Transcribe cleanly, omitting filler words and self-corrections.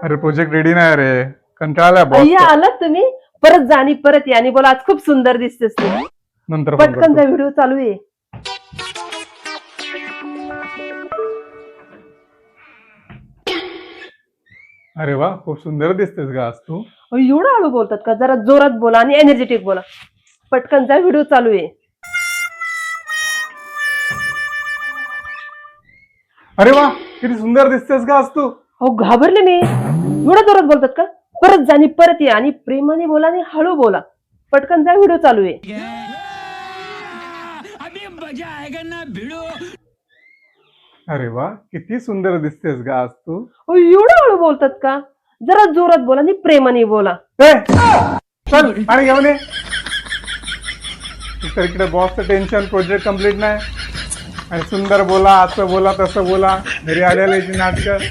अरे project ready नाही रे, कंटाळाला boss. अय्या आलात तुम्ही. परत जा आणि परत या आणि बोला आज खूप सुंदर दिसतेस तू. नंतर फोन पटकन करतो. जा, व्हिडिओ चालू आहे. अरे वा, खूप सुंदर दिसतेस का आज तू. एवढं हळू बोलतात का? जरा जोरात बोला आणि एनर्जेटिक बोला. पटकन जा, व्हिडिओ चालू आहे. अरे वा, किती सुंदर दिसतेस का आज तू. अहो घाबरले मी. एवढं जोरात बोलतात का? परत जा आणि परत या आणि प्रेमाने बोला आणि हळू बोला. पटकन जा, व्हिडिओ चालू आहे. अरे वा, किती सुंदर दिसतेस का आज तू. एवढं हळू बोलतात का? जरा जोरात बोला आणि प्रेमाने बोला. ए, चल आणि घेऊन ये. तर इकडे बॉसचं टेन्शन, प्रोजेक्ट कम्प्लीट नाही आणि सुंदर बोला, असं बोला तसं बोला, घरी आलेली नाटक.